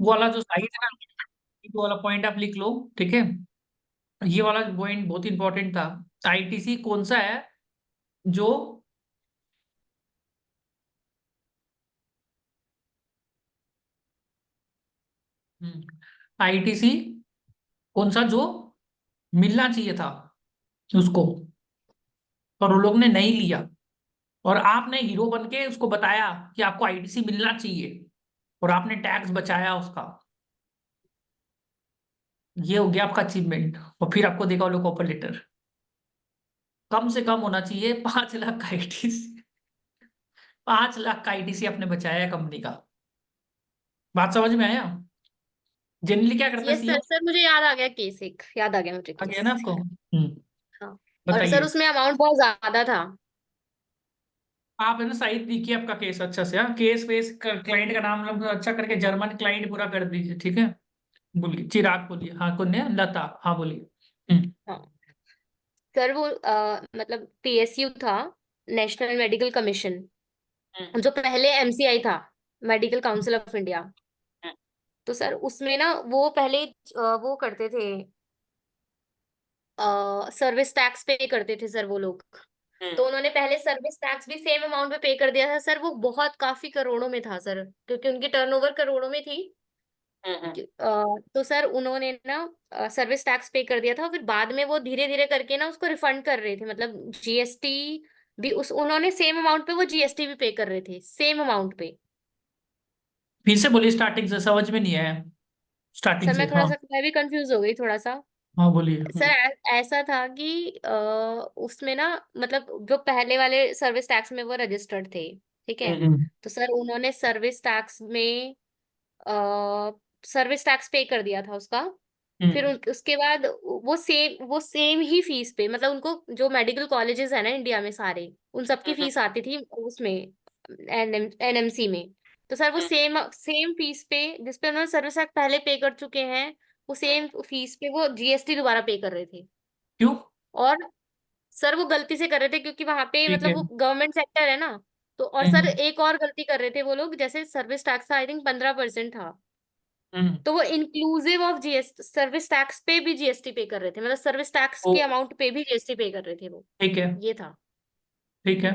वो वाला जो साइज है ना, वो वाला पॉइंट आप लिख लो, ठीक है। ये वाला पॉइंट बहुत इंपॉर्टेंट था। आईटीसी कौन सा है जो आईटीसी कौन सा जो मिलना चाहिए था उसको, पर वो लोग ने नहीं लिया, और आपने हीरो बन के उसको बताया कि आपको आईटीसी मिलना चाहिए, और आपने टैक्स बचाया उसका। ये हो गया आपका अचीवमेंट। और फिर आपको देगा वो लोग ऑफर लेटर। कम से कम होना चाहिए 5 लाख का आईटीसी। 5 लाख का आईटीसी आपने बचाया है कंपनी का। बात समझ में आया? जनरली क्या करता है यस सीईओ? सर, सर मुझे याद आ गया केस, एक याद आ गया मुझे आ गया केस। ना आपको? हाँ। और सर बताइए। उसमें अमाउंट बहुत ज्यादा था। आप है ना सही देखिए आपका केस अच्छा से, हाँ, केस वेस क्लाइंट का नाम मतलब अच्छा करके जर्मन क्लाइंट पूरा कर दीजिए, ठीक है। बोलिए, चिराग बोलिए, हाँ कौन है, लता, हाँ बोलिए। हाँ सर वो मतलब पीएसयू था, नेशनल मेडिकल कमीशन, हम्म, जो पहले एमसीआई था, मेडिकल काउंसिल ऑफ इंडिया। तो सर उसमें ना वो पहले वो करते थे, सर्विस टैक्स पे करते थे सर वो लोग। हम्म, तो उन्होंने पहले सर्विस टैक्स भी सेम अमाउंट पे पे कर दिया था सर। वो बहुत काफी करोड़ों में था सर, क्योंकि उनकी टर्नओवर करोड़ों में थी। तो सर उन्होंने ना सर्विस टैक्स पे कर दिया था, फिर बाद में वो धीरे धीरे करके ना उसको रिफंड कर रहे थे, मतलब जीएसटी भी उस उन्होंने सेम अमाउंट पे वो जीएसटी भी पे कर रहे थे, सेम अमाउंट पे। फिर से बोलिए, स्टार्टिंग से समझ में नहीं आया। स्टार्टिंग सर से, मैं थोड़ा हाँ। सा, मैं भी कंफ्यूज हो गई थोड़ा सा। हाँ बोलिए। सर ऐसा था कि उसमें ना, मतलब जो पहले वाले सर्विस टैक्स में वो रजिस्टर्ड थे, ठीक है। हम्म, तो सर उन्होंने सर्विस टैक्स में सर्विस टैक्स पे कर दिया था उसका। फिर हम्म, उसके बाद वो सेम ही फीस पे, मतलब उनको जो मेडिकल कॉलेजेस है ना इंडिया में सारे, उन सबकी हम्म, फीस आती थी उसमें, एनएमसी में। तो सर वो हम्म, सेम सेम फीस पे, जिस पे उन्होंने सर्विस टैक्स पहले पे कर चुके हैं, वो हम्म। सेम फीस पे वो जीएसटी दोबारा पे कर रहे थे। क्यों? और सर वो गलती से कर रहे थे, क्योंकि वहां पे ठीक मतलब है। वो गवर्नमेंट सेक्टर है ना। तो और सर हम्म, एक और गलती कर रहे थे वो लोग, जैसे सर्विस टैक्स था आई थिंक 15% था। हम्म। तो वो inclusive of GST, service tax पे भी जीएसटी पे कर रहे थे, मतलब सर्विस टैक्स ओ, के अमाउंट पे भी जीएसटी पे कर रहे थे वो। ठीक है। ये था। ठीक है।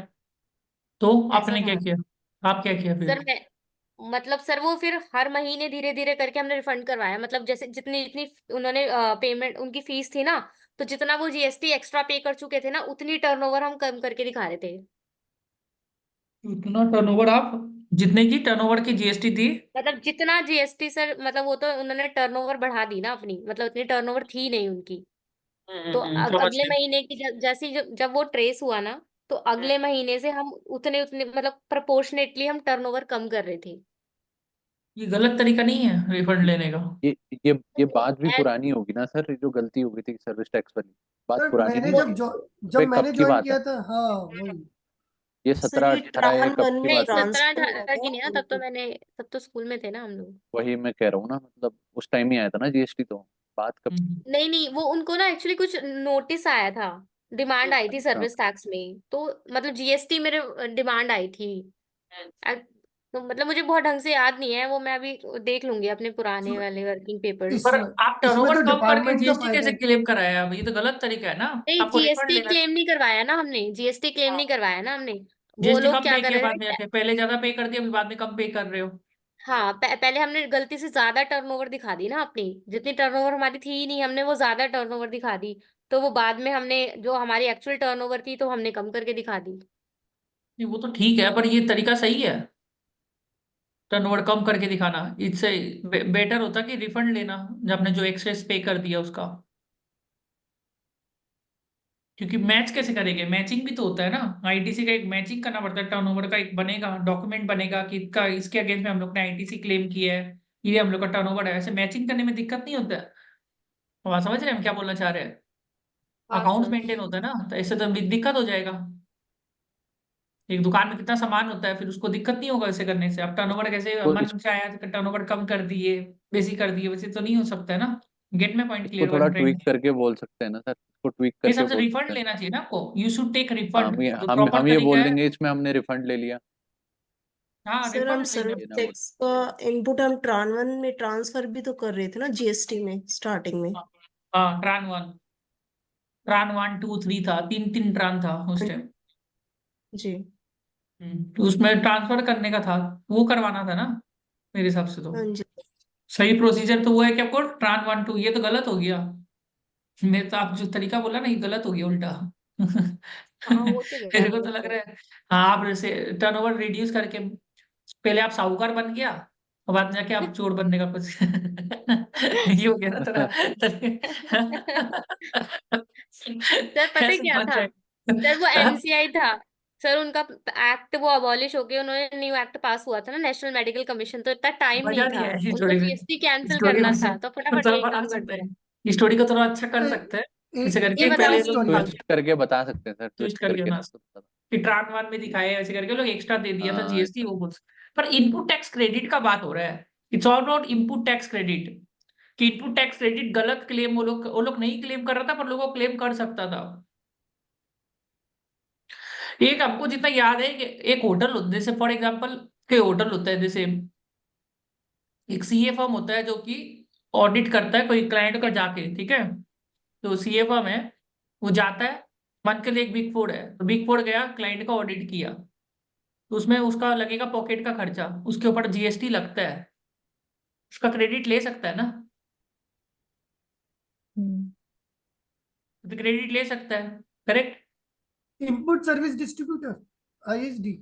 तो ऐसा आपने क्या था किया? आप क्या किया फिर? सर। मैं मतलब सर वो फिर हर महीने धीरे धीरे करके हमने रिफंड करवाया, मतलब जैसे जितनी जितनी उन्होंने पेमेंट उनकी फीस थी ना, तो जितना वो जीएसटी एक्स्ट्रा पे कर चुके थे ना, उतनी टर्नओवर हम कम करके दिखा रहे थे। उतना टर्नओवर आप, जितने की टर्नओवर की जीएसटी थी। मतलब जितना जीएसटी सर, मतलब वो तो उन्होंने टर्नओवर बढ़ा दी ना अपनी, मतलब उतनी टर्नओवर थी नहीं उनकी। तो समझ अगले गए। महीने की जैसे जब वो ट्रेस हुआ ना, तो हम्म। अगले महीने से हम उतने उतने मतलब प्रोपोर्शनेटली हम टर्नओवर कम कर रहे थे। ये गलत तरीका नहीं है रिफंड लेने का? ये ये ये नहीं, बात भी पुरानी होगी ना सर, जो गलती हो गई थी सर्विस टैक्स वाली, बात सर पुरानी मैंने नहीं वो जब होगी? जब ये कब मैंने की ज्वाइन बात है? किया था, हाँ वही। ये सर 17 ये 18 ये कब ट्रांसफर की नहीं, बात है? सत्रह ट्रांसफर हुआ अठारह था की नहीं ना, तब तो उनको। मैंने, तब तो स्कूल में थे ना हम लोग। वही मैं कह रहा हूँ ना, मतलब उस टाइम ही आया था ना जीएसटी, तो बात कब? हम्म, नहीं नहीं, वो उनको ना एक्चुअली कुछ नोटिस आया था, डिमांड आई थी अच्छा। सर्विस टैक्स में, तो मतलब जीएसटी मेरे डिमांड आई थी। तो मतलब मुझे बहुत ढंग से याद नहीं है वो, मैं अभी देख लूंगी अपने पुराने सर वाले वर्किंग पेपर्स। पर इसमें आप इसमें टर्नओवर तो कम करके डिपार्टमेंट का जीएसटी फायदा कैसे है। क्लेम कराया? अब ये तो गलत तरीका है ना। नहीं, आपको रिफंड जीएसटी लेना क्लेम नहीं करवाया ना हमने, जीएसटी क्लेम था। नहीं करवाया ना हमने। वो जीएसटी लोग कम क्या पे कर किया रहे बाद में थे। जाके, पहले ज्यादा पे कर दिया अभी बाद में कम पे कर रहे हो। हाँ पहले हमने गलती से ज्यादा टर्नओवर दिखा दी ना अपनी, जितनी टर्नओवर हमारी थी ही नहीं, हमने वो ज्यादा टर्नओवर दिखा दी। तो वो बाद में हमने जो हमारी एक्चुअल टर्नओवर थी, तो हमने कम करके दिखा दी। नहीं वो तो ठीक है, पर ये तरीका सही है? टर्नओवर कम करके दिखाना इससे बेटर होता कि रिफंड लेना, जब आपने जो एक्सेस पे कर दिया उसका। क्योंकि मैच कैसे करेंगे? मैचिंग भी तो होता है ना। आईटीसी का एक मैचिंग करना पड़ता है, टर्नओवर का एक बनेगा डॉक्यूमेंट बनेगा कि इसका इसके अगेंस्ट में हम लोग ने आईटीसी क्लेम किया है, ये हम लोग का टर्नओवर है। ऐसे मैचिंग करने में दिक्कत नहीं होता है। तो आप समझ रहे हैं हम क्या बोलना चाह रहे हैं? हाँ अकाउंट्स सर। मेंटेन होता है ना, तो ऐसे तो दिक्कत हो जाएगा। एक दुकान में कितना सामान होता है, फिर उसको दिक्कत नहीं होगा ऐसे करने से। अब टर्नओवर कैसे तो मन चाहे टर्नओवर कम कर दिए, बेसी कर दिए, वैसे तो नहीं हो सकता है ना। गेट में पॉइंट इसको क्लियर थोड़ा हुआ फ्रेंड? ट्विक करके बोल सकते हैं ना सर, इसको ट्विक मेरे करके हिसाब से बोल रिफंड सकते हैं। लेना चाहिए ना आपको। यू शुड टेक हम रिफंड, ये जो हम प्रॉपर हम ये तरीका बोल है। देंगे इसमें हमने रिफंड ले लिया। हाँ सर हम रिफंड नहीं सर्विस देना टैक्स का इनपुट हम ट्रान 1 में ट्रांसफर भी तो कर रहे थे ना, जीएसटी में स्टार्टिंग में। हाँ ट्रान 1 2 3 था, 3 3 ट्रान था उस टाइम। जी। तो उसमें ट्रांसफर करने का था, वो करवाना था ना मेरे हिसाब से। तो हाँ जी। सही प्रोसीजर तो वो है कि आपको ट्रान 1 2, ये तो गलत हो गया। मेरे तो आप जो तरीका बोला ना, ये गलत हो गया उल्टा। हाँ होते गया मेरे को तो गलत लग सर। रहा है हाँ, आप जैसे टर्नओवर रिड्यूस करके पहले आप साहूकार बन गया और बाद में जाके आप चोर बनने का कुछ ये हो गया ना तेरा। सर पता है ऐसे क्या बन था सर, वो जाएगा। एमसीआई था सर, उनका एक्ट वो अबॉलिश हो गया, उन्होंने न्यू एक्ट पास हुआ था ना, नेशनल मेडिकल कमीशन, तो इतना टाइम मजा नहीं नहीं था, है इस उनको स्टोरी में। जीएसटी कैंसिल स्टोरी करना वैसे था, तो फटाफट थोड़ा यही बना काम कर सकते दिया। हैं, स्टोरी को थोड़ा अच्छा कर तो सकते हैं ये ऐसे ये करके बताओ पहले ये लोग स्टोरी ट्विस्ट करके बता सकते हैं सर, ट्विस्ट ट्विस्ट करके करके बना तो बता। कि ट्रांसवान में दिखाया ऐसे करके लोग एक्स्ट्रा दे दिया था हाँ जीएसटी वो कुछ। पर इनपुट टैक्स क्रेडिट का बात हो रहा है, it's all about input tax credit. कि इनपुट टैक्स क्रेडिट गलत क्लेम वो लोग नहीं क्लेम कर रहा था, पर लोगों को क्लेम कर सकता था। एक हमको जितना याद है कि एक होटल होता है, जैसे फॉर एग्जाम्पल के होटल होता है, जैसे एक सीए फर्म होता है जो कि ऑडिट करता है कोई क्लाइंट का जाके, ठीक है। तो सीए फर्म है, वो जाता है, मान के लिए एक बिग फोर है, तो बिग फोर गया क्लाइंट का ऑडिट किया, तो उसमें उसका लगेगा पॉकेट का खर्चा, उसके ऊपर जीएसटी लगता है, उसका क्रेडिट ले सकता है ना, तो क्रेडिट ले सकता है, correct. Input service distributor, ISD.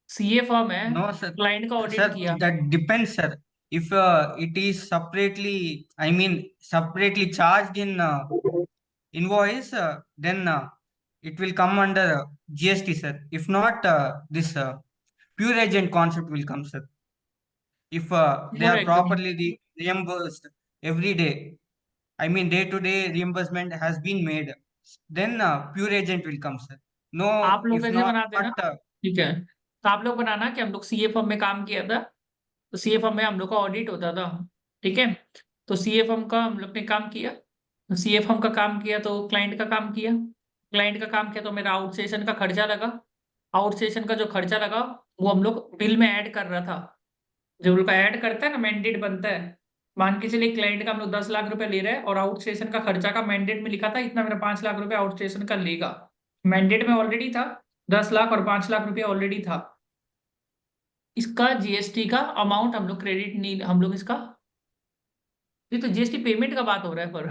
CA firm है, No, sir. क्लाइंट का Sir, ऑडिट किया। that depends, sir. If it is separately, I mean, separately charged in invoice, then it will come under GST, sir. If not, this pure agent concept will come, sir. If they More are agent, properly reimbursed every day, I mean, day-to-day reimbursement has been made, then pure agent will come, sir. आप No, लोग if कैसे not, बनाते हैं ना, ठीक है। तो आप लोग बनाना कि हम लोग सीए फर्म में काम किया था, तो सीए फर्म में हम लोग का ऑडिट होता था, ठीक है। तो सीए फर्म का हम लोग ने काम किया, तो सीए फर्म का काम किया तो क्लाइंट का काम किया, क्लाइंट का काम किया तो मेरा आउट सेशन का खर्चा लगा, आउट सेशन का जो खर्चा लगा वो हम लोग बिल में ऐड कर रहा था। जब उनका ऐड करता है ना, मैंडेट बनता है, मान के चलिए क्लाइंट का हम लोग 10 लाख रुपए ले रहे हैं और आउट स्टेशन का खर्चा का मैंडेट में लिखा था इतना, मेरा 5 लाख रुपए आउट स्टेशन का लेगा, मैंडेट में ऑलरेडी था 10 लाख और 5 लाख रुपया ऑलरेडी था। इसका जीएसटी का अमाउंट हम लोग क्रेडिट नहीं, हम लोग इसका, ये तो जीएसटी पेमेंट का बात हो रहा है, पर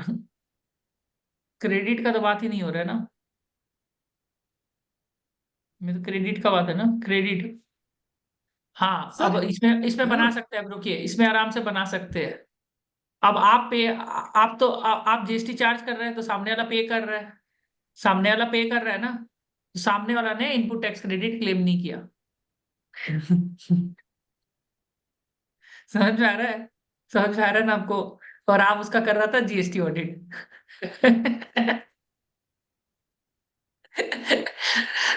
क्रेडिट का तो बात ही नहीं हो रहा है ना, मैं तो क्रेडिट का बात है ना, क्रेडिट। हाँ अब सर इसमें इसमें हाँ बना सकते हैं, अब रुकिए, इसमें आराम से बना सकते हैं। अब आप पे आप तो आप जीएसटी चार्ज कर रहे हैं तो सामने वाला पे कर रहा है, सामने वाला पे कर रहा है ना, तो सामने वाला ने इनपुट टैक्स क्रेडिट क्लेम नहीं किया। समझ में आ रहा है, समझ में आ रहा है ना आपको। और आप उसका कर रहा था जीएसटी ऑडिट।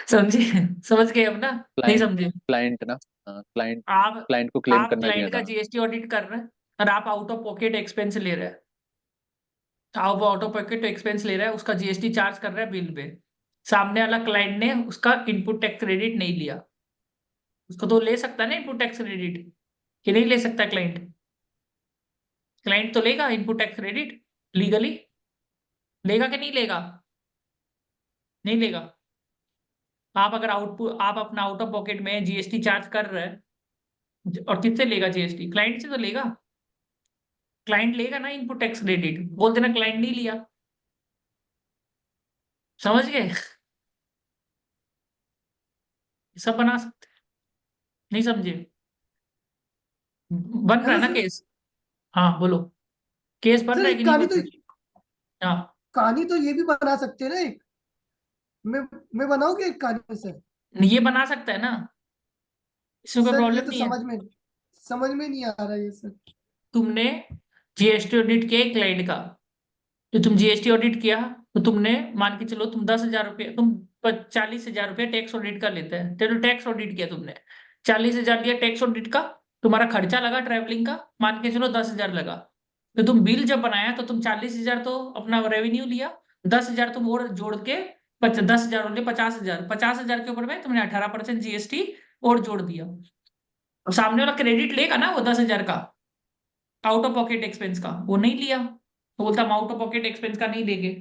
समझे, समझ गए अब ना, नहीं क्लाइंट समझे। क्लाइंट ना, क्लाइंट आप क्लाइंट को क्लेम आप करना नहीं क्लाइंट का आता। जीएसटी ऑडिट कर रहे हैं और आप आउट ऑफ पॉकेट एक्सपेंस ले रहे हैं, आप आउट ऑफ पॉकेट एक्सपेंस ले रहा है, उसका जीएसटी चार्ज कर रहा है बिल पे, सामने वाला क्लाइंट ने उसका इनपुट टैक्स क्रेडिट नहीं लिया, उसको तो ले सकता है ना इनपुट टैक्स क्रेडिट, कि नहीं ले सकता क्लाइंट, क्लाइंट तो लेगा इनपुट टैक्स क्रेडिट लीगली, लेगा कि नहीं लेगा, नहीं लेगा। आप अगर आउटपुट आप अपना आउट ऑफ पॉकेट में जीएसटी चार्ज कर रहे हैं और किससे लेगा जीएसटी, क्लाइंट से तो लेगा, क्लाइंट लेगा ना इनपुट टैक्स क्रेडिट, बोल देना क्लाइंट नहीं लिया। समझ गए, सब बना सकते, नहीं समझे, बन रहा है हेलो ना सर। केस। हाँ बोलो, केस बन सर रहा है कि एक नहीं बन रहा है? हाँ कहानी तो ये भी बना सकते हैं ना एक। मैं मैं बनाऊँ क्या एक कहानी सर? ये बना सकता है ना, इसमें कोई सर ये प्रॉब्लम तो नहीं है। समझ में नहीं आ रहा ये सर। तुमने जीएसटी ऑडिट किया क्लाइंट का, तो तुम जीएसटी ऑडिट किया, तो तुमने मान के चलो तुम 10,000 रुपये, तुम 40,000 रुपये टैक्स ऑडिट का लेते हैं, चलो टैक्स ऑडिट किया तुमने, 40,000 लिया टैक्स ऑडिट का, तुम्हारा खर्चा लगा ट्रैवलिंग का, मान के चलो 10,000 लगा, तो तुम बिल जब बनाया तो तुम 40,000 तो अपना रेवेन्यू लिया, 10,000 तुम और जोड़ के 10,000 और 50,000, 50,000 के ऊपर में तुमने 18% जीएसटी और जोड़ दिया, और सामने वाला क्रेडिट लेगा ना वो 10,000 का आउट ऑफ पॉकेट एक्सपेंस का, वो नहीं लिया तो बोलता हम आउट ऑफ पॉकेट एक्सपेंस का नहीं देंगे,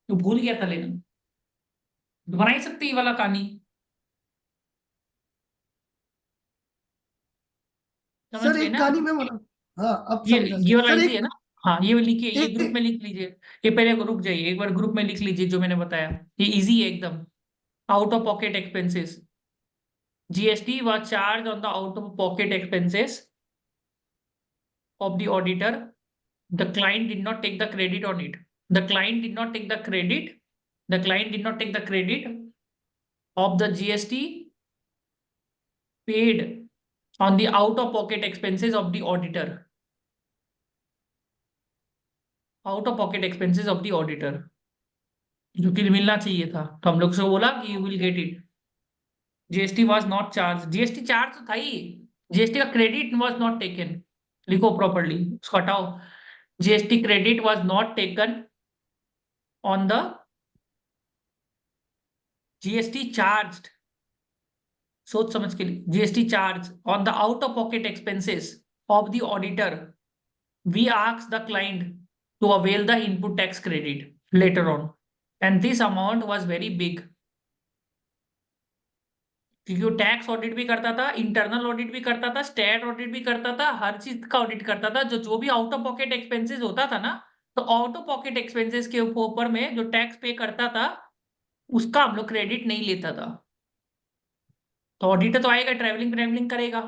तो भूल गया था लेना। तो बना ही सकती है ये वाला कहानी, समझ सर गए एक ना? कहानी मैं बना, हाँ अब ये समझा ये सर। वाला सर इजी है एक ना? हाँ ये लिखिए, ये एक ग्रुप में लिख लीजिए। ये पहले रुक जाइए, एक बार ग्रुप में लिख लीजिए जो मैंने बताया, ये इजी है एकदम। Out of pocket expenses, GST was charged on the out of pocket expenses of the auditor. The client did not take the credit on it. The client did not take the credit. The client did not take the credit of the GST paid on the out of pocket expenses of the auditor. Out of pocket expenses of the auditor, जो कि मिलना चाहिए था, तो हम लोग से बोला कि you will get it. GST was not charged, GST charge तो था ही, GST का क्रेडिट was not taken, लिखो प्रॉपर्ली, उसको हटाओ। GST credit was not taken on the GST charged, सोच समझ के लिए, GST charge on the out of pocket expenses of the auditor. We asked the client to avail the input tax credit later on, and this amount was very big, क्योंकि वो tax audit भी करता था, internal audit भी करता था, state audit भी करता था, हर चीज का ऑडिट करता था। जो भी आउट ऑफ पॉकेट एक्सपेंसेस होता था ना, तो आउट ऑफ पॉकेट एक्सपेंसेस के ऊपर में जो टैक्स पे करता था उसका हम लोग क्रेडिट नहीं लेता था। तो ऑडिटर तो आएगा, ट्रैवलिंग ट्रैवलिंग करेगा,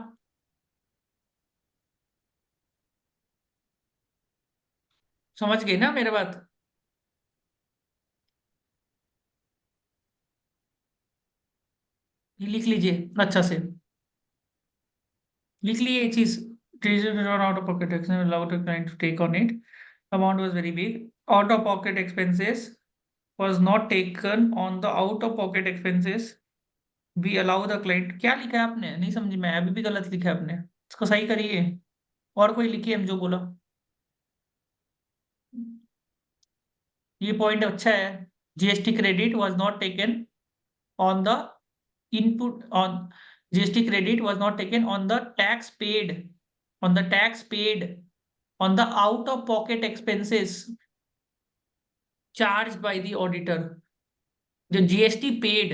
समझ गए ना मेरे बात? ये लिख लीजिए अच्छा से, लिख लिए ये चीज। Out of pocket expense allowed the client to take on it, amount was very big, out of pocket expenses was not taken on the out of pocket expenses, we allow the client। क्या लिखा है आपने? नहीं समझी मैं, अभी भी गलत लिखा है आपने, इसको सही करिए। और कोई लिखिए हम जो बोला, ये पॉइंट अच्छा है। GST credit was not taken on the input on GST credit was not taken on the tax paid, on the tax paid on the out of pocket expenses charged by the auditor। The GST paid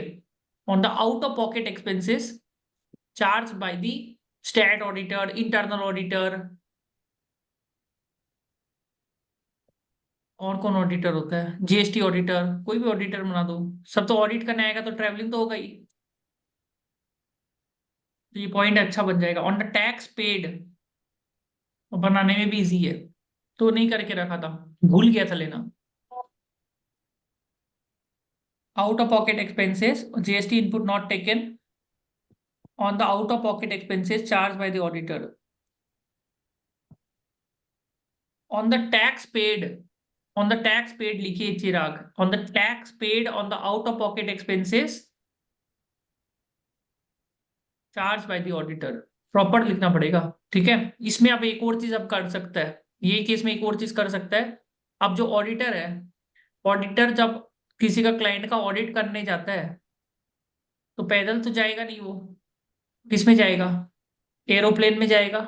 on the out of pocket expenses charged by the stat auditor, internal auditor। और कौन auditor होता है? GST auditor, कोई भी auditor बना दो, सब तो ऑडिट करने आएगा तो ट्रैवलिंग तो होगा ही। तो ये पॉइंट अच्छा बन जाएगा, ऑन द टैक्स पेड, बनाने में भी इजी है, तो नहीं करके रखा था, भूल गया था लेना। Out of pocket expenses, GST input not taken on the out of pocket expenses charged by the auditor, on the tax paid, on the tax paid लिखिए चिराग, on the tax paid on the out of pocket expenses charged by the auditor, proper लिखना पड़ेगा, ठीक है? इसमें अब एक और चीज अब कर सकता है, ये केस में एक और चीज कर सकता है। अब जो ऑडिटर है, ऑडिटर जब किसी का क्लाइंट का ऑडिट करने जाता है तो पैदल तो जाएगा नहीं, वो किस में जाएगा? एरोप्लेन में जाएगा।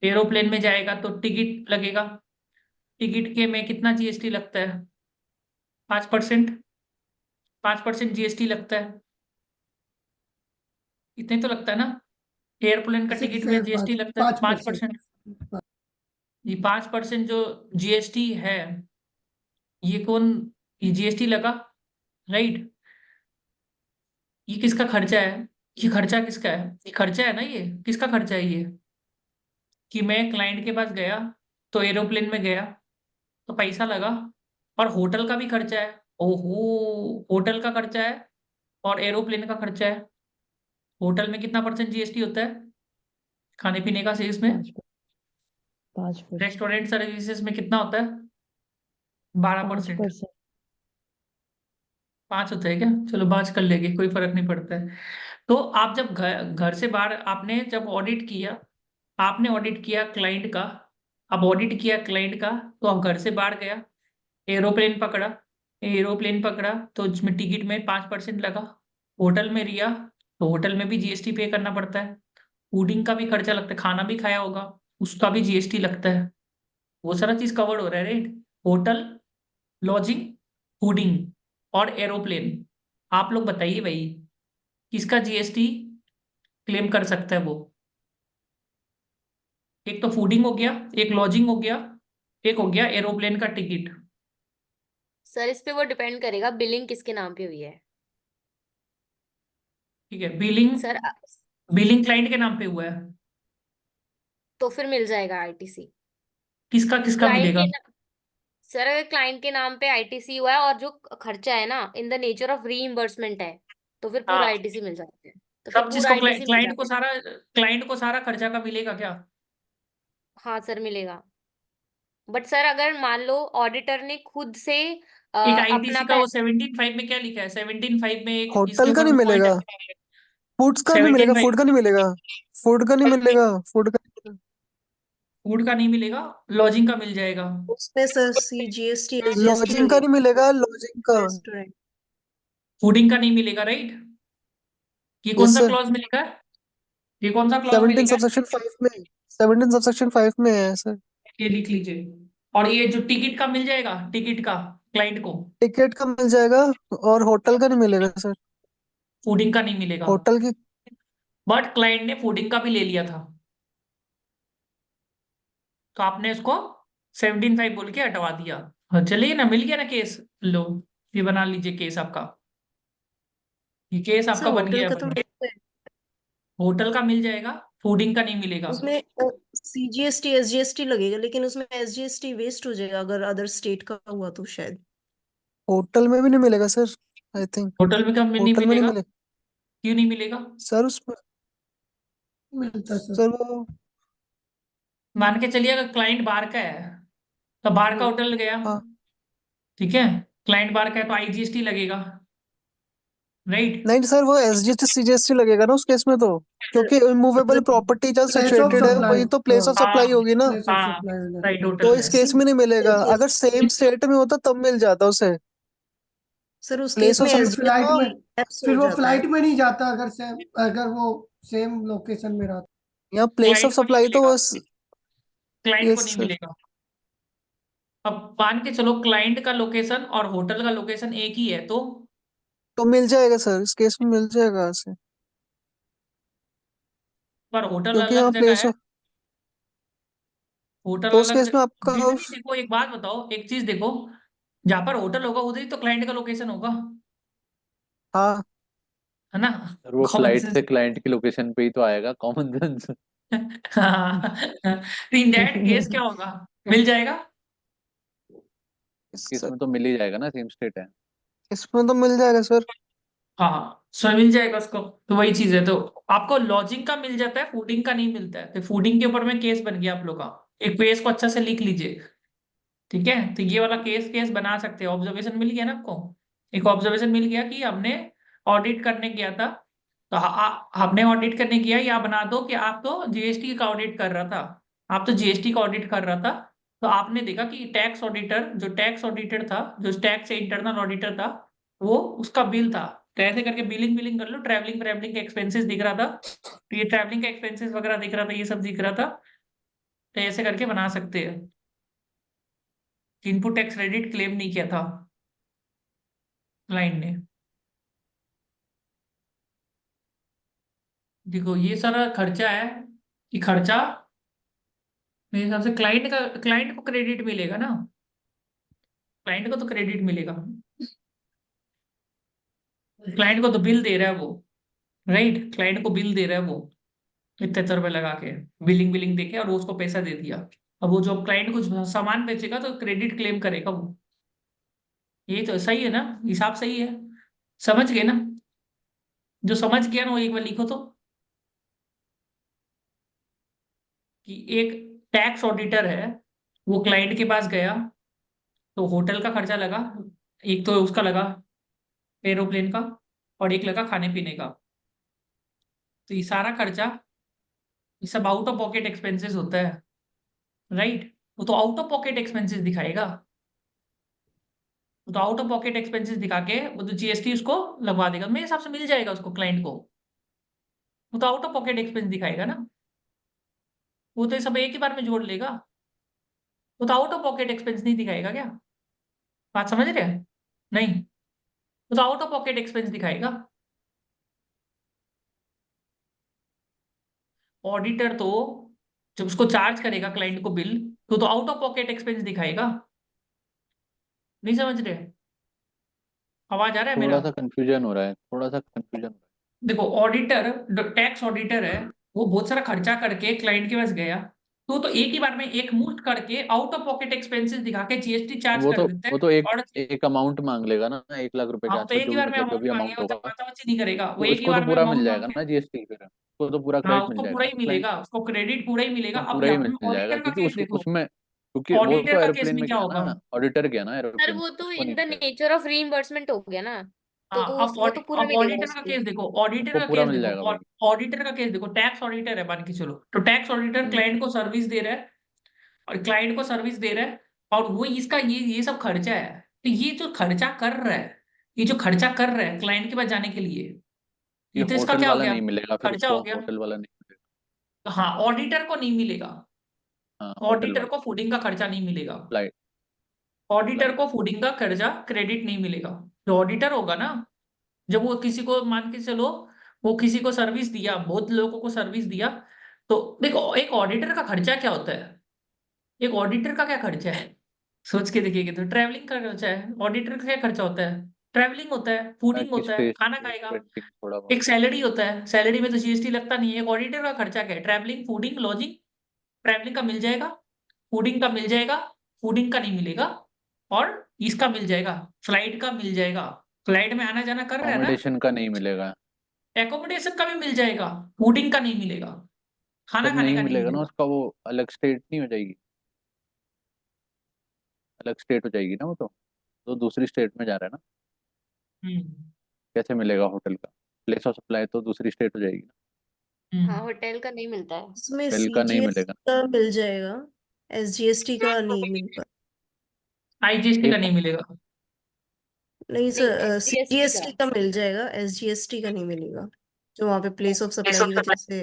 एरोप्लेन में जाएगा तो टिकट लगेगा, टिकट के में कितना GST लगता है? 5%, 5% GST लगता है, इतने तो लगता है ना? एयरप्लेन का टिकट सिक्स में है, GST लगता है 5%। ये 5% जो GST है, ये कौन, ये GST लगा, राइट? ये किसका खर्चा है? ये खर्चा किसका है? ये खर्चा है ना, ये किसका खर्चा है? ये कि मैं क्लाइंट के पास गया तो एरोप्लेन में गया तो पैसा लगा, और होटल का भी खर्चा है। ओहो, होटल का खर्चा है और एरोप्लेन का खर्चा है। होटल में कितना % GST होता है खाने पीने का सेल्स में? 5%। रेस्टोरेंट सर्विसेज में कितना होता है? 12%। 5%। 5 होता है क्या? चलो 5 कर लेंगे, कोई फर्क नहीं पड़ता है। तो आप जब घर से बाहर, आपने जब ऑडिट किया, आपने ऑडिट किया क्लाइंट का, अब ऑडिट किया क्लाइंट का, तो आप घर से बाहर गया, एरोप्लेन पकड़ा, एरोप्लेन पकड़ा तो उसमें टिकट में 5% लगा, होटल में रिया तो होटल में भी GST पे करना पड़ता है, फूडिंग का भी खर्चा लगता है, खाना भी खाया होगा, उसका भी जीएसटी लगता है। वो सारा चीज कवर्ड हो रहा है, राइट? होटल, लॉजिंग, फूडिंग और एरोप्लेन। आप लोग बताइए भाई, किसका जीएसटी क्लेम कर सकता है वो? एक तो फूडिंग हो गया, एक लॉजिंग हो गया, एक हो गया एरोप्लेन का टिकट। सर इस पे वो डिपेंड करेगा बिलिंग किसके नाम पे हुई है। ठीक है, बिलिंग, सर बिलिंग क्लाइंट के नाम पे हुआ है। तो फिर मिल जाएगा आईटीसी। किसका किसका क्लाइंट मिलेगा? के सर अगर क्लाइंट के नाम पे आईटीसी हुआ है और जो खर्चा है ना in the nature of reimbursement है, तो फिर पूरा हाँ, आईटीसी मिल जाता है। तो फिर सब चीज पूरा को आईटीसी मिल क्लाइंट को जाता है। सारा, क्लाइंट को सारा खर्चा का मिलेगा क्या? हाँ सर मिलेगा। बट सर अगर मान लो ऑडिटर ने खुद से एक अपना आईटीसी का वो 17.5 में क्या लिखा है? 17.5 में एक इसके होटल का ऊपर नहीं वो पॉइंट मिलेगा, है। फूड्स का नहीं मिलेगा, 17.5 फूड का नहीं मिलेगा, फूड का नहीं मिलेगा, फूड का नहीं मिलेगा। फूड का नहीं मिलेगा, लॉजिंग का मिल जाएगा। उसमें सर जीएसटी एसजीएसटी लॉजिंग का नहीं लगेगा मिलेगा, लॉजिंग का। रेस्टोरेंट। फूडिंग का नहीं मिलेगा, राइट? ये कौन यस सा सर, क्लॉज मिलेगा? ये कौन सा क्लॉज 17 मिलेगा? सबसेक्शन 5 में, 17 सबसेक्शन 5 में है सर। ये लिख लीजिए। और ये जो टिकट का मिल जाएगा, टिकट का क्लाइंट को, टिकट का मिल जाएगा, और होटल का नहीं मिलेगा सर। फूडिंग का नहीं मिलेगा। होटल की बट क्लाइंट ने फूडिंग का भी ले लिया था, तो आपने इसको 17.5 बोल के हटवा दिया। हाँ, चलिए ना, मिल गया ना केस। लो, ये बना लीजिए केस आपका, ये केस सर आपका बन होटल गया का है तो बढ़िया। मिलता है, होटल का मिल जाएगा, फूडिंग का नहीं मिलेगा। उसमें सीजीएसटी एसजीएसटी लगेगा, लेकिन उसमें एसजीएसटी वेस्ट हो जाएगा अगर अदर स्टेट का हुआ तो शायद। होटल में भी नहीं मिलेगा सर, आई थिंक। होटल में कब नहीं होटल में नहीं मिलेगा? मिलेगा क्यों नहीं मिलेगा? सर, उसमें मिलता है सर वो। मान के चलिए अगर क्लाइंट बाहर का है, तो बाहर का होटल गया, हाँ, ठीक है, क्लाइंट बाहर का है तो आईजीएसटी लगेगा, राइट? नहीं सर, वो एसजीएसटी सीजीएसटी लगेगा ना उस केस में तो, क्योंकि इमूवेबल प्रॉपर्टी जहाँ प्लेस ऑफ सिचुएटेड है हाँ, वही सप्लाई, तो प्लेस ऑफ हाँ, सप्लाई होगी ना। प्लेस ऑफ हाँ, सप्लाई हो जाता राइट, है। होटल तो में इस है। केस में नहीं मिलेगा, अगर सेम स्टेट में होता तब मिल जाता उसे। सर उस केस प्लेस ऑफ में सप्लाई फ्लाइट में, एसजीएसटी लैप्स फिर हो वो जाता है। फ्लाइट में नहीं जाता अगर सेम, अगर वो सेम लोकेशन में रहता। यहाँ प्लेस ऑफ क्लाइंट को नहीं सप्लाई तो मिलेगा, बस। क्लाइंट को यस नहीं सर, मिलेगा। अब मान के चलो क्लाइंट का लोकेशन और होटल का लोकेशन एक ही है, तो मिल जाएगा सर, इस केस में मिल जाएगा ऐसे, पर होटल क्योंकि अलग यहाँ जगह प्लेस है। ऑफ, होटल तो उस अलग केस में आपका नहीं नहीं, देखो एक बात बताओ, एक चीज देखो, जहां पर होटल होगा उधर ही तो क्लाइंट का लोकेशन होगा, हाँ, है ना? और वो कॉमन फ्लाइट सेंस। से क्लाइंट की लोकेशन पे ही तो आएगा, कॉमन सेंस। हाँ, तो इन दैट केस क्या होगा? मिल जाएगा। इस केस में तो मिल ही जाएगा ना, सेम स्टेट है। इसमें तो मिल जाएगा सर। हाँ, सो मिल जाएगा उसको। तो वही चीज है, तो आपको लॉजिंग का मिल जाता है, फूडिंग का नहीं मिलता है, तो फूडिंग के ऊपर में केस बन गया आप लोग का। एक केस को अच्छा से लिख लीजिए, ठीक है? तो ये वाला केस केस बना सकते हैं। ऑब्जर्वेशन मिल गया ना आपको? एक ऑब्जर्वेशन मिल गया कि हमने ऑडिट करने गया था, तो हमने ऑडिट करने किया, या बना दो कि आप तो जीएसटी का ऑडिट कर रहा था, आप तो जीएसटी का ऑडिट कर रहा था, तो आपने देखा कि टैक्स ऑडिटर, जो टैक्स ऑडिटर था, जो टैक्स से इंटरनल ऑडिटर था, वो उसका बिल था। तो ऐसे करके बिलिंग बिलिंग कर लो, ट्रैवलिंग ट्रैवलिंग के एक्सपेंसेस दिख रहा था, तो ये ट्रैवलिंग के एक्सपेंसेस वगैरह दिख रहा था, ये सब दिख रहा था। तो ऐसे करके बना सकते हैं। इनपुट टैक्स क्रेडिट क्लेम नहीं किया था क्लाइंट ने। देखो ये सारा खर्चा है, ये खर्चा मेरे हिसाब से क्लाइंट को क्रेडिट मिलेगा ना, क्लाइंट को तो क्रेडिट मिलेगा, क्लाइंट को तो बिल दे रहा है वो, राइट? क्लाइंट को बिल दे रहा है वो, इतने रुपए लगा के बिलिंग बिलिंग देके, और वो उसको पैसा दे दिया। अब वो जो क्लाइंट कुछ सामान बेचेगा तो क्रेडिट क्लेम करेगा वो। ये तो सही है ना? हिसाब सही है? समझ गए ना? जो समझ गया ना वो एक बार लिखो तो, कि एक टैक्स ऑडिटर है, वो क्लाइंट के पास गया, तो होटल का खर्चा लगा, एक तो उसका लगा एरोप्लेन का, और एक लगा खाने पीने का। तो ये सारा खर्चा, ये सब आउट ऑफ पॉकेट एक्सपेंसेस होता है, राइट? वो तो आउट ऑफ पॉकेट एक्सपेंसेस दिखाएगा, वो तो आउट ऑफ पॉकेट एक्सपेंसेस दिखा के वो तो जीएसटी उसको लगवा देगा। मेरे हिसाब से मिल जाएगा उसको, क्लाइंट को। वो तो आउट ऑफ पॉकेट एक्सपेंस दिखाएगा ना, वो तो ये सब एक ही बार में जोड़ लेगा, वो तो आउट ऑफ पॉकेट एक्सपेंस नहीं दिखाएगा क्या? बात समझ रहे हैं? नहीं, वो तो आउट ऑफ पॉकेट एक्सपेंस दिखाएगा। ऑडिटर तो जब उसको चार्ज करेगा क्लाइंट को बिल, तो आउट ऑफ पॉकेट एक्सपेंस दिखाएगा। नहीं समझ रहे? आवाज आ रहा है मेरा? थोड़ा सा कंफ्यूजन हो रहा है, थोड़ा सा कंफ्यूजन हो रहा देखो ऑडिटर, टैक्स ऑडिटर है, वो बहुत सारा खर्चा करके क्लाइंट के पास गया, तो एक ही बार में एक मुश्त करके आउट ऑफ पॉकेट एक्सपेंसेस दिखा के जीएसटी है। चार्ज कर देता वो है। तो एक और एक अमाउंट मांग लेगा ना, 1 लाख रुपए के हाँ, तो आसपास, एक ही जो भी बार में मतलब जो अमाउंट भी मांगेगा, अमाउंट वो होगा, जब नहीं करेगा, वो तो एक ही उसको तो बार में पूरा मिल अमाउंट जाएगा मांगे। ना जीएसटी, फिर उसको तो पूरा हाँ, क्रेडिट मिल उसको पूरा जाएगा ही ना क्लाइंट, मिलेगा, उसको क्रेडिट पूरा ही मिलेगा। हाँ अब पूरा ही यहाँ मिल पे जाएगा, ऑडिटर का क्योंकि केस देखो, उसमें क्योंकि वो ऑडिटर तो का केस एरोप्लेन में में क्या गया होगा? ना, ऑडिटर गया ना सर एरोप्लेन में, वो तो उसको नहीं इन द मिलेगा। नेचर ऑफ रीइंबर्समेंट हो गया ना, तो हाँ, वो तो पूरा अब मिलेगा ऑडिटर का उसको। केस देखो, ऑडिटर उसको का पूरा केस मिल देखो, जाएगा और भाई। ऑडिटर का केस देखो, टैक्स ऑडिटर है मान के चलो, तो टैक्स ऑडिटर हम्म। क्लाइंट को सर्विस दे रहा है, और क्लाइंट को सर्विस दे रहा है, और वो इसका ये सब खर्चा है। तो ये जो खर्चा कर रहा है, ये जो खर्चा कर रहा है क्लाइंट के पास जाने के लिए, ये ये तो इसका होटल क्या हो वाला गया? नहीं मिलेगा, फिर खर्चा उसको हो गया। होटल वाला नहीं मिलेगा। तो हाँ, ऑडिटर को नहीं मिलेगा, हाँ होटल ऑडिटर वाला, को फूडिंग का खर्चा नहीं मिलेगा, फ्लाइट ऑडिटर फ्लाइट। को फूडिंग का खर्चा क्रेडिट नहीं मिलेगा। जो ऑडिटर होगा ना, जब वो किसी को मान के चलो, वो किसी को सर्विस दिया, बहुत लोगों को सर्विस दिया, तो देखो एक ऑडिटर का खर्चा क्या होता है, एक ऑडिटर का क्या खर्चा है, सोच के देखिएगा तो ट्रैवलिंग का खर्चा है। ऑडिटर का क्या खर्चा होता है? ट्रैवलिंग होता है, फूडिंग होता है, खाना रजिस्ट्रेशन खाएगा, प्रिंटिंग थोड़ा बहुत। एक सैलरी होता है, सैलरी में तो जीएसटी लगता नहीं है। एक ऑडिटर का खर्चा क्या है? Travelling, fooding, lodging. ट्रैवलिंग का मिल जाएगा, फूडिंग का मिल जाएगा, फूडिंग का नहीं मिलेगा, और इसका मिल जाएगा, फ्लाइट का मिल जाएगा, फ्लाइट में आना जाना कर रहा है ना, अकोमोडेशन का नहीं मिलेगा। एकोमोडेशन का भी मिल जाएगा, फूडिंग का नहीं मिलेगा, खाना फिर खाने नहीं का नहीं मिलेगा ना मिलेगा। उसका, वो अलग स्टेट नहीं हो जाएगी, अलग स्टेट हो जाएगी ना वो तो दूसरी स्टेट में जा रहा है ना, हम्म। कैसे मिलेगा होटल का? प्लेस ऑफ सप्लाई तो दूसरी स्टेट हो जाएगी ना, हाँ, हम्म। होटल का नहीं मिलता है। उसमें होटल का नहीं सीजीएसटी मिलेगा। का मिल जाएगा, एसजीएसटी का नहीं मिल पा। आईजीएसटी का एक नहीं मिलेगा। नहीं नहीं, सर, एसजीएसटी का। सीजीएसटी का मिल जाएगा, एसजीएसटी का नहीं मिलेगा, जो वहाँ पे प्लेस ऑफ सप्लाई की वजह से।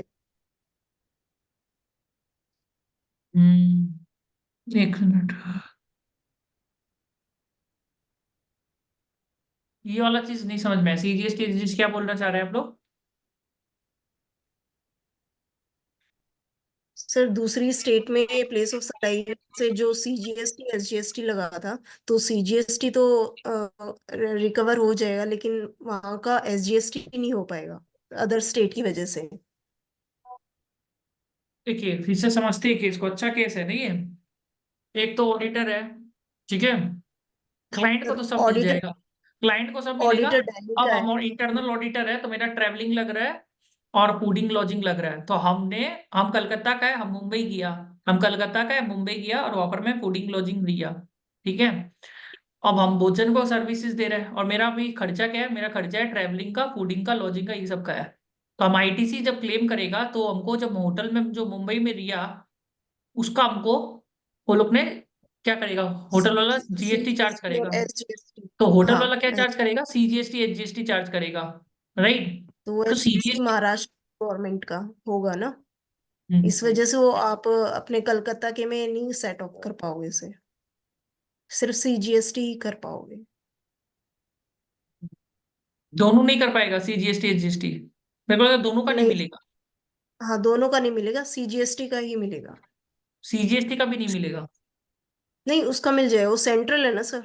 एक मिनट, ये वाला चीज नहीं समझ में, सीजीएसटी एसजीएसटी क्या बोलना चाह रहे हैं आप लोग? सर दूसरी स्टेट में प्लेस ऑफ सप्लाई से जो सीजीएसटी एसजीएसटी लगा था, तो सीजीएसटी तो रिकवर हो जाएगा, लेकिन वहाँ का एसजीएसटी नहीं हो पाएगा अदर स्टेट की वजह से। देखिए फिर से समझते हैं केस को, अच्छा केस है नहीं है? एक तो ऑडिटर है, ठीक है, क्लाइंट को सर तो सब मिल ऑडिटर, जाएगा, क्लाइंट को सब मिलेगा। ऑडिटर दिल्ली अब का हम है। इंटरनल ऑडिटर है, तो मेरा ट्रैवलिंग लग रहा है और फूडिंग लॉजिंग लग रहा है, तो हम कलकत्ता का है, हम मुंबई गया, हम कलकत्ता का है, मुंबई गया, और वहां पर मैं फूडिंग लॉजिंग लिया, ठीक है। अब हम भोजन को सर्विसेज दे रहे हैं, और मेरा भी खर्चा क्या है? मेरा खर्चा है ट्रैवलिंग का, फूडिंग का, लॉजिंग का, ये सब का है। तो हम आईटीसी जब क्लेम करेगा, तो हमको जब होटल में जो मुंबई में लिया, उसका हमको वो लोग ने क्या करेगा, होटल वाला जीएसटी चार्ज सीजीएसटी और करेगा। एसजीएसटी। तो होटल हाँ, वाला क्या चार्ज करेगा? सीजीएसटी एचजीएसटी चार्ज करेगा, राइट? तो वो तो एसजीएसटी सीजीएसटी, महाराष्ट्र गवर्नमेंट का होगा ना, इस वजह से वो आप अपने कलकत्ता के में नहीं सेट ऑफ कर पाओगे इसे, सिर्फ सीजीएसटी ही कर पाओगे। दोनों नहीं कर पाएगा, सीजीएसटी एचजीएसटी? मेरे को लगा दोनों का नहीं नहीं, मिलेगा, हाँ दोनों का नहीं मिलेगा, सीजीएसटी का ही मिलेगा। सीजीएसटी का भी नहीं मिलेगा। नहीं, उसका मिल जाएगा, वो सेंट्रल है ना सर।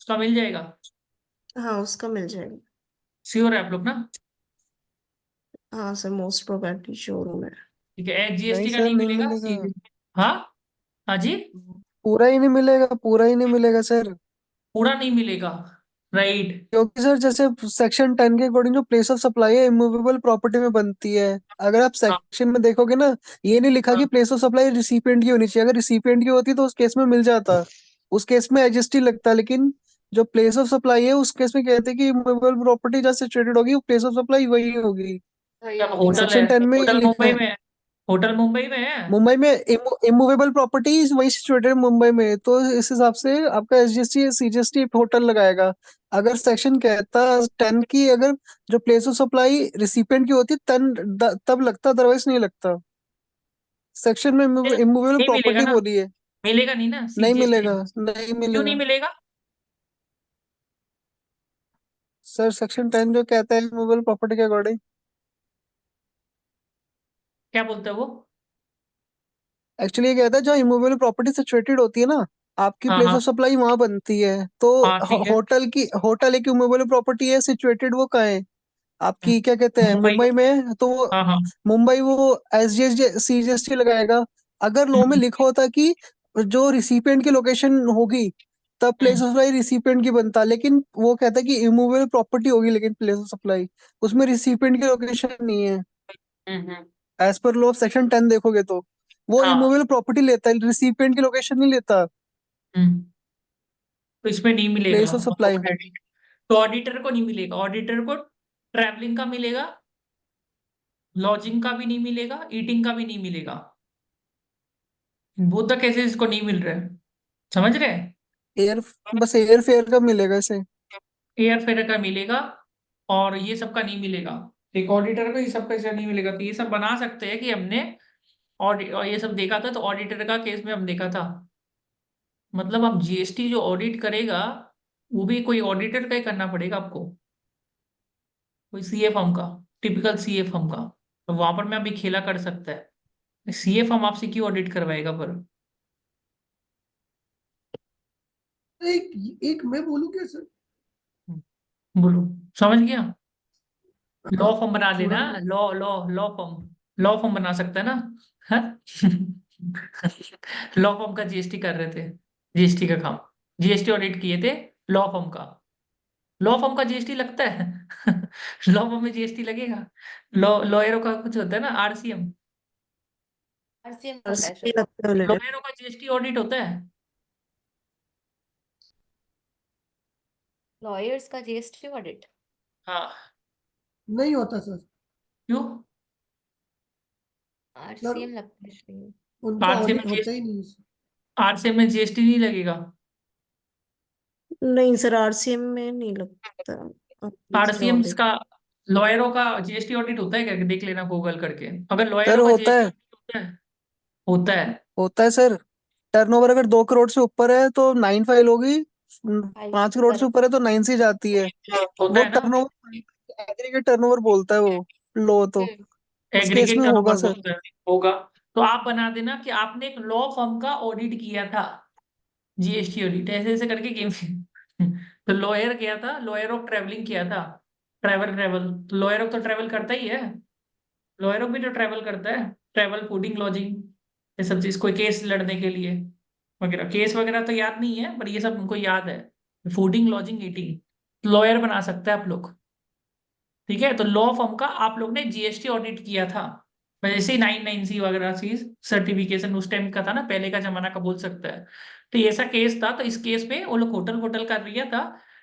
उसका मिल जाएगा, हाँ उसका मिल जाएगा। श्योर है आप लोग ना? हाँ सर, मोस्ट प्रोबेबली शोरूम है। ठीक है, नहीं एचजीएसटी का सर, नहीं नहीं मिलेगा, मिलेगा, सीजीएसटी। हाँ, हाँ जी, पूरा ही नहीं मिलेगा, पूरा ही नहीं मिलेगा सर। पूरा नहीं मिलेगा, राइट। क्योंकि सर जैसे सेक्शन 10 के अकॉर्डिंग जो प्लेस ऑफ सप्लाई है इमूवेबल प्रॉपर्टी में बनती है। अगर आप हाँ, सेक्शन में देखोगे ना, ये नहीं लिखा हाँ, कि प्लेस ऑफ सप्लाई रिसिपिएंट की होनी चाहिए। अगर रिसिपिएंट की होती तो उस केस में मिल जाता, उस केस में एडजस्टी लगता। लेकिन जो प्लेस ऑफ सप्लाई है उस केस में कहते हैं कि इमूवेबल प्रॉपर्टी जहाँ सिचुएटेड होगी, वो प्लेस ऑफ सप्लाई वही होगी। वही जब होगी। होटल है, सेक्शन 10 में ये होटल लिखा मुंबई है। में है, होटल मुंबई में है। मुंबई में इमूवेबल प्रॉपर्टी वही सिचुएटेड मुंबई में, तो इस हिसाब से आपका एसजीएसटी सीजीएसटी होटल लगाएगा। अगर सेक्शन कहता 10 की, अगर जो प्लेस ऑफ सप्लाई रिसिपिएंट की होती तब लगता, अदरवाइज नहीं लगता। सेक्शन में नहीं इमूवेबल नहीं मिलेगा प्रॉपर्टी ना, बोली है। मिलेगा नहीं ना नहीं सीजीएसटी। मिलेगा, नहीं क्यों नहीं मिलेगा मिलेगा? सर। सेक्शन 10 जो कहता है इमूवेबल प्रॉपर्टी के अकॉर्डिंग, क्या बोलता है वो? एक्चुअली ये कहता है जो इमूवेबल प्रॉपर्टी सिचुएटेड होती है ना, आपकी हाँ प्लेस हाँ ऑफ सप्लाई वहां बनती है। तो हाँ ठीक है। होटल एक इमूवेबल प्रॉपर्टी है, सिचुएटेड वो कहाँ है आपकी, क्या कहते हैं, मुंबई। मुंबई में। तो वो हाँ हाँ मुंबई वो एसजीएसटी सीजीएसटी लगाएगा। अगर लॉ में हम्म, लिखा होता कि जो रिसिपिएंट की लोकेशन होगी तब प्लेस ऑफ सप्लाई रिसिपिएंट की बनता, लेकिन वो कहता है कि इमूवेबल प्रॉपर्टी होगी, लेकिन प्लेस ऑफ सप्लाई उसमें रिसिपिएंट की लोकेशन नहीं है। हम्म। एज पर लॉ सेक्शन 10 देखोगे तो वो हाँ इमूवेबल प्रॉपर्टी लेता है, रिसिपिएंट की लोकेशन नहीं लेता। हम्म। तो इसमें नहीं मिलेगा प्लेस ऑफ सप्लाई क्रेडिट। तो ऑडिटर को नहीं मिलेगा, ऑडिटर को ट्रैवलिंग का मिलेगा, लॉजिंग का भी नहीं मिलेगा, ईटिंग का भी नहीं मिलेगा। बोथ द केसेस को नहीं मिल रहा है, समझ रहे हैं? एयर, बस एयर फेयर का मिलेगा इसे। एयर फेयर का मिलेगा और ये सब का नहीं मिलेगा। एक ऑडिटर को ये सब कैसे नहीं मिलेगा? तो ये सब बना सकते हैं कि हमने और ये सब देखा था, तो ऑडिटर का केस में हम देखा था। मतलब आप जीएसटी जो ऑडिट करेगा वो भी कोई ऑडिटर का ही करना पड़ेगा आपको, कोई सीए फर्म का, टिपिकल सीए फर्म का। तो वहां पर मैं अभी खेला कर सकता है। सीए फर्म आपसे क्यों ऑडिट करवाएगा पर? एक एक मैं बोलूं क्या सर? बोलो। समझ गया? लॉ हाँ, फॉर्म बना लेना, थोड़ा बहुत। लॉ लॉ लॉ फॉर्म बना सकता है ना? लॉ फॉर्म का जीएसटी कर रहे थे, जीएसटी का काम, जीएसटी ऑडिट किए थे लॉ फॉर्म का। लॉ फॉर्म का जीएसटी लगता है? लॉ फॉर्म में जीएसटी लगेगा? लॉयरों का कुछ होता है ना, आरसीएम। आरसीएम होता है RCA शायद। लगता है उन्हें। लॉयरों का जीएसटी ऑडिट होता है? लॉयर्स का जीएसटी ऑडिट? हाँ। नहीं होता सर, क्यों? सर आरसीएम लगता है शायद। उनका आरसीएम में ऑडिट होता ही जीएसटी, नहीं है सर। आरसीएम में जीएसटी नहीं लगेगा? नहीं सर, RCM में नहीं लगता आरसीएम ऑडिट। का, लॉयरों का जीएसटी ऑडिट होता है क्या? देख लेना गूगल करके, अगर सर लॉयरों का होता जीएसटी है, ऑडिट होता है। होता है। होता है सर। टर्नओवर अगर 2 करोड़ से ऊपर है तो 9 फाइल होगी, फाइल 5 करोड़ से कर ऊपर है तो 9 से जाती है। होता वो है ना? टर्नओवर, एग्रीगेट टर्नओवर बोलता है वो लो, तो उस केस एग्रीगेट में होगा टर्नओवर सर। बोलता है, होगा। तो आप बना देना कि आपने एक लॉ फर्म का ऑडिट किया था, जीएसटी ऑडिट, ऐसे ऐसे करके गेम। तो लॉयर किया था, लॉयर ऑफ ट्रेवलिंग किया था, ट्रैवल ट्रैवल, तो लॉयर ऑफ तो ट्रैवल करता ही है। लॉयर ऑफ भी तो ट्रैवल करता है, ट्रैवल, फूडिंग, लॉजिंग, ये सब चीज, कोई केस लड़ने के लिए वगैरह। केस वगैरह तो याद नहीं है पर ये सब उनको याद है, फूडिंग, लॉजिंग, ईटिंग। लॉयर बना सकते हैं आप लोग, ठीक है? तो लॉ फर्म का आप लोग ने जीएसटी ऑडिट किया था, जैसे 99C वगैरह चीज, सर्टिफिकेशन उस टाइम का था ना, पहले का जमाना का बोल सकता है। तो ये ऐसा केस था, तो इस केस में वो लोग होटल होटल का लिया था,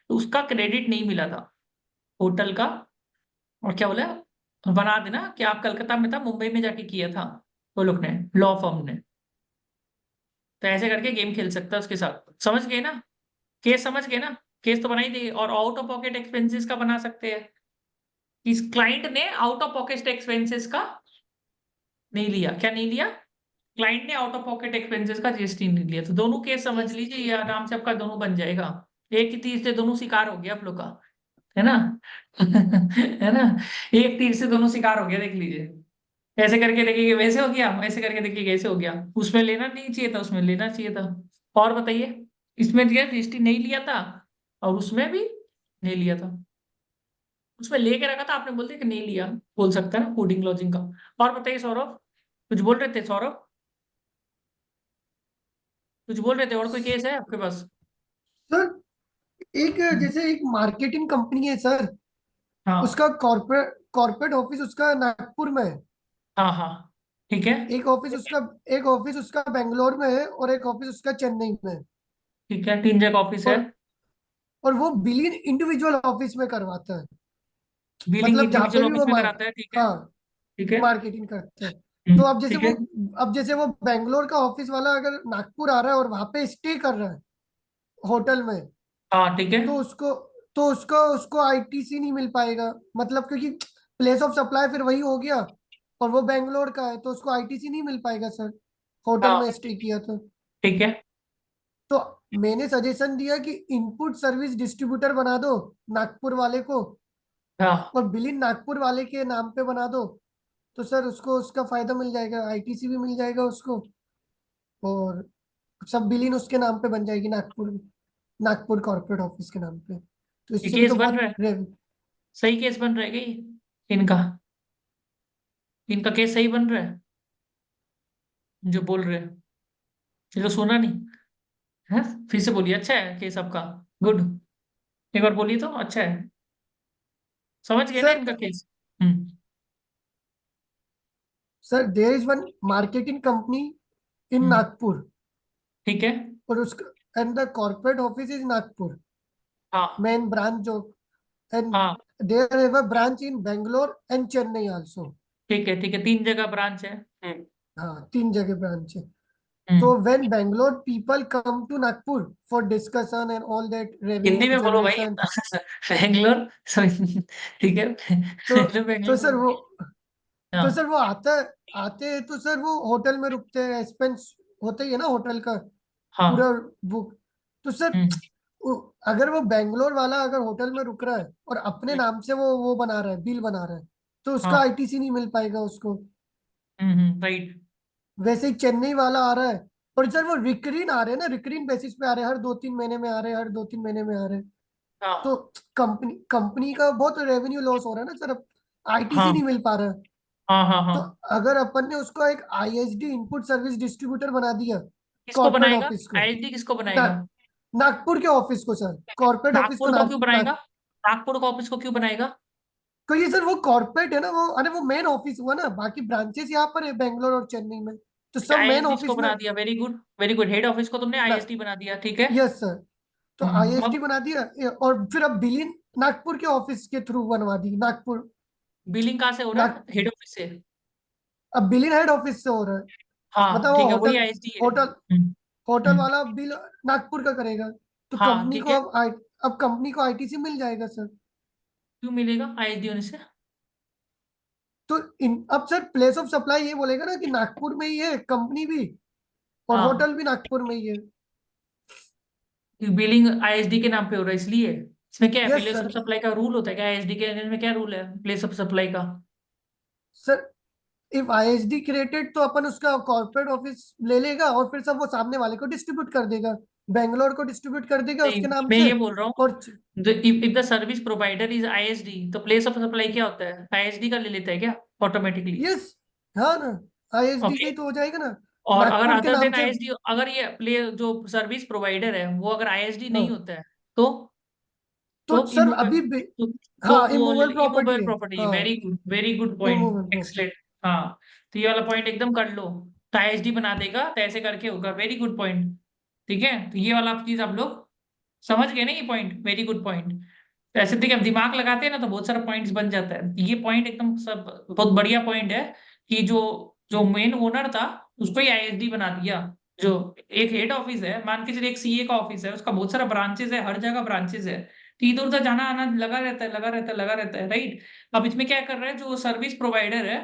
तो उसका क्रेडिट नहीं मिला था होटल का। और क्या बोला, बना देना कि आप कलकत्ता में था, मुंबई में जाके किया था वो लोग ने, लॉ फर्म ने। तो ऐसे करके गेम खेल सकता है उसके साथ, समझ गए ना? केस समझ गए ना? केस तो बना ही देंगे। और आउट ऑफ पॉकेट एक्सपेंसेस का बना सकते हैं, इस क्लाइंट ने आउट ऑफ पॉकेट एक्सपेंसेस का नहीं लिया। क्या नहीं लिया? क्लाइंट ने आउट ऑफ पॉकेट एक्सपेंसेस का जीएसटी नहीं लिया। तो दोनों केस समझ लीजिए, ये आराम से आपका दोनों बन जाएगा। एक ही तीर से दोनों शिकार हो गया आप लोग का, है ना? है ना? एक तीर से दोनों शिकार हो गया, देख लीजिए। ऐसे करके देखिए वैसे हो गया, ऐसे करके देखिए कैसे हो गया। उसमें लेना नहीं चाहिए था, उसमें लेना चाहिए था। और बताइए, इसमें दिया जीएसटी नहीं लिया था और उसमें भी नहीं लिया था। उसमें लेके रखा था, आपने बोल दिया कि नहीं लिया, बोल सकता है ना, फूडिंग लॉजिंग का। और बताइए सौरभ, कुछ बोल रहे थे सौरभ? कुछ बोल रहे थे? और कोई केस है आपके पास? सर एक जैसे एक मार्केटिंग कंपनी है सर, हाँ उसका कॉर्पोरेट कॉर्पोरेट ऑफिस उसका नागपुर में है। हाँ हाँ ठीक है। एक ऑफिस उसका बेंगलोर में है और एक ऑफिस उसका चेन्नई में है। ठीक है, 3 जगह ऑफिस है। और वो बिलियन इंडिविजुअल ऑफिस में करवाता है। बिलिंग मतलब जहाँ पे इंडिविजुअल भी ऑफिस वो में कराता है, ठीक है। हाँ ठीक है। मार्केटिंग करता है। तो अब जैसे ठीक है। वो बेंगलोर का ऑफिस वाला अगर नागपुर आ रहा है और वहां पे स्टे कर रहा है होटल में, हाँ ठीक है। तो उसको आईटीसी नहीं मिल पाएगा, मतलब क्योंकि प्लेस ऑफ सप्लाई फिर वही हो गया, और वो बेंगलोर का है तो उसको आईटीसी नहीं मिल पाएगा सर, होटल हाँ में स्टे किया तो। ठीक है। तो मैंने सजेशन दिया कि इनपुट सर्विस डिस्ट्रीब्यूटर बना दो नागपुर वाले को, हाँ और बिलिंग नागपुर वाले के नाम पे बना दो, तो सर उसको उसका फायदा मिल जाएगा, आईटीसी भी मिल जाएगा उसको, और सब बिलिंग उसके नाम पे बन जाएगी, नागपुर कॉर्पोरेट ऑफिस के नाम पे, तो ये इससे भी केस तो बन बहुत रहा है, सही केस बन रहा है क्या ये इनका? इनका केस सही बन रहा है जो बोल रहे हैं? ये तो सुना नहीं है। फिर से बोलिए, अच्छा है केस आपका? गुड। एक बार बोलिए तो, अच्छा है। समझ गए ना सर इनका केस? Hmm. Sir there is one marketing company in hmm, Nagpur, ठीक है। और उसका and the corporate office is Nagpur, हाँ मेन ब्रांच जो, एंड हाँ there have a branch in Bangalore and Chennai also. ठीक है, ठीक है, 3 जगह ब्रांच है। हाँ 3 जगह ब्रांच है। हम्म। तो when Bangalore people come to Nagpur for discussion and all that Hindi revenue में बोलो भाई। generation, बैंगलोर ठीक है। तो तो बैंगलोर। सर वो तो हाँ सर वो आते हैं तो सर वो होटल में रुकते हैं, एक्सपेंस होता ही है ना होटल का पूरा हाँ। बुक। तो सर हम्म अगर वो बेंगलोर वाला अगर होटल में रुक रहा है और अपने हम्म, नाम से वो बना रहा है, बिल बना रहा है, तो उसका हाँ। आईटीसी नहीं मिल पाएगा उसको। राइट। वैसे ही चेन्नई वाला आ रहा है, और सर वो रिकरिंग आ रहे हैं ना, रिकरिंग बेसिस पे आ रहे हैं, हर 2-3 महीने में आ रहे हैं, हर 2-3 महीने में आ रहे हैं। तो हाँ कंपनी का बहुत रेवेन्यू लॉस हो रहा है ना सर, अब आईटीसी हाँ नहीं मिल पा रहा है। हाँ हाँ हाँ। तो अगर अपन ने उसको एक आईएसडी इनपुट सर्विस डिस्ट्रीब्यूटर बना दिया किसको कॉर्पोरेट बनाएगा? ऑफिस को, आईएसडी किसको ना, बनाएगा? नागपुर के ऑफिस को सर, कॉर्पोरेट ऑफिस को नागपुर को क्यों बनाएगा? नागपुर का ऑफिस को क्यों बनाएगा? क्योंकि सर वो कॉर्पोरेट है ना, वो अरे वो मेन ऑफिस हुआ ना, बाकी ब्रांचेस यहाँ पर है बेंगलोर और चेन्नई में, तो अच्छा, सब मेन आईएसडी को ऑफिस में बना दिया, very good very good. Head office को तुमने ना। आईएसडी बना दिया, ठीक है। Yes sir. तो आईएसडी अब बना दिया, और फिर अब बिलिंग नागपुर के ऑफिस के थ्रू बनवा दी, नागपुर बिलिंग कहाँ से हो रहा नाग है? हेड ऑफिस से। अब बिलिंग हेड ऑफिस से हो रहा है, हाँ मतलब वो ठीक है, वही होटल आईएसडी है। होटल होटल हम्म, वाला बिल नागपुर का करेगा, तो हाँ ठीक है। अब कंपनी को आईटीसी मिल जाएगा सर। क्यों मिलेगा आईएसडी होने से? तो अब सर प्लेस ऑफ सप्लाई ये बोलेगा ना कि नागपुर में ही है कंपनी भी, और हाँ, होटल भी नागपुर में ही है। बिलिंग आईएसडी के नाम पे हो रहा है इसलिए। इसमें क्या है, yes place of sir. Supply का रूल होता है क्या आईएसडी के? में क्या रूल है प्लेस ऑफ सप्लाई का? सर इफ आईएसडी क्रिएटेड तो अपन उसका कॉर्पोरेट ऑफिस ले लेगा, और फिर सब वो सामने वाले को डिस्ट्रीब्यूट कर देगा, बेंगलोर को डिस्ट्रीब्यूट कर देगा नहीं, उसके नाम मैं से। ये बोल रहा हूँ, और if the service provider is ISD तो प्लेस ऑफ सप्लाई क्या होता है? आईएसडी का ले लेता है क्या ऑटोमेटिकली? यस, हाँ ना, आईएसडी का ओके। ही तो हो जाएगा ना, और अगर नागपुर के अदर नाम देन से। आईएसडी, अगर ये प्ले जो सर्विस प्रोवाइडर है वो अगर आईएसडी नहीं हाँ होता है तो तो सर अभी भी, तो हाँ वो इमूवेबल प्रॉपर्टी इमूवेबल है। प्रॉपर्टी। हाँ very good point, immovable property. Excellent. हाँ, तो ये वाला पॉइंट एकदम कर लो। तो आईएसडी बना देगा तो ऐसे करके होगा, वेरी गुड पॉइंट। ठीक है, तो ये वाला चीज आप लोग समझ गए ना, ये पॉइंट वेरी गुड पॉइंट। तो ऐसे देखिए, अब दिमाग लगाते हैं ना तो बहुत सारा पॉइंट्स बन जाता है। ये पॉइंट एकदम सब बहुत बढ़िया पॉइंट है कि जो जो मेन ओनर था उसको ही आईएसडी बना दिया। जो एक हेड ऑफिस है, मान के चलिए एक सीए का ऑफिस है, उसका बहुत सारा ब्रांचेस है, हर जगह ब्रांचेस है, तो इधर उधर जाना आना लगा रहता है, लगा रहता है, लगा रहता है, राइट। अब इसमें क्या कर रहा है, जो सर्विस प्रोवाइडर है,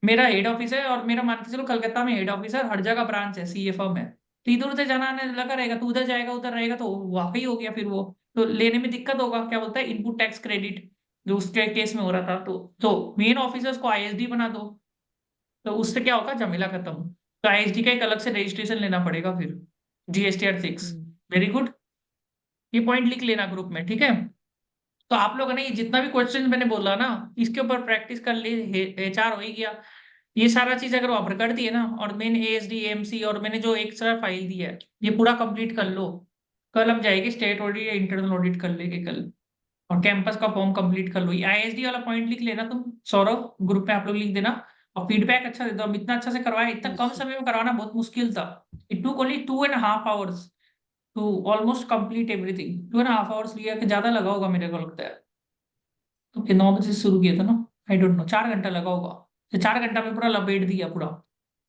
मेरा हेड ऑफिस है और मेरा मान के चलो कलकत्ता में हेड ऑफिस है, हर जगह ब्रांच है सीए फर्म है, तो इधर उधर जाना आने लगा रहेगा, तो उधर जाएगा उधर रहेगा, तो वाकई हो गया फिर वो, तो लेने में दिक्कत होगा। क्या बोलता है, इनपुट टैक्स क्रेडिट, जो उसके केस में हो रहा था। तो मेन ऑफिसर्स को आईएसडी बना दो, तो उससे क्या होगा, झमेला खत्म। तो आईएसडी का एक अलग से रजिस्ट्रेशन लेना पड़ेगा फिर, GSTR 6। Very good. ये पॉइंट लिख लेना ग्रुप में, ठीक है। तो आप लोगों ने ये जितना भी क्वेश्चन मैंने बोला ना, इसके ऊपर प्रैक्टिस कर ली। HR हो ही गया। ये सारा चीज अगर आप कर दिए ना, और मेन ASD AMC और मैंने जो एक सारा फाइल दी है, ये पूरा कंप्लीट कर लो। कल हम जाएंगे स्टेट ऑडिट या इंटरनल ऑडिट कर लेंगे कल। और कैंपस का फॉर्म कंप्लीट कर लो। ये आईएसडी वाला पॉइंट लिख लेना तुम, सौरभ, ग्रुप में आप लोग लिख देना। और फीडबैक अच्छा दे दो। हम इतना अच्छा से करवाया, इतना कम समय में करवाना बहुत मुश्किल था। It took only 2.5 hours to almost complete everything. 2.5 hours लिया कि ज्यादा लगा होगा, मेरे को लगता है। तो 9 बजे से शुरू किया था ना, आई डोंट नो, 4 घंटा लगा होगा तो 4 घंटा में पूरा लपेट दिया पूरा,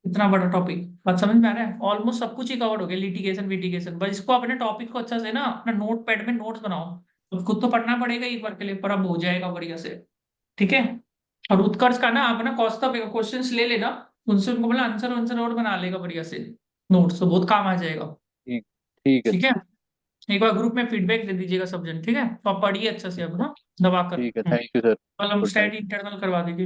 इतना बड़ा टॉपिक। बात समझ में आ रहा है? ऑलमोस्ट सब कुछ ही कवर हो गया, लिटिगेशन विटिगेशन। बस इसको अपने टॉपिक को अच्छा से ना अपना नोट पैड में नोट्स बनाओ। अब खुद तो पढ़ना पड़ेगा एक बार के लिए, पर अब हो जाएगा बढ़िया से। ठीक है। और उत्कर्ष का ना आप ना कॉस्ट ऑफ क्वेश्चंस ले लेना, उनसे उनको बोला आंसर आंसर और बना लेगा बढ़िया से, नोट्स तो बहुत काम आ जाएगा। ठीक ठीक है ठीक है। एक बार ग्रुप में फीडबैक दे दीजिएगा सब जन, ठीक है? तो आप पढ़िए अच्छा से अब ना दबा कर। ठीक है, थैंक यू सर। कल हम गुड नाइट। स्टैट इंटरनल करवा देंगे।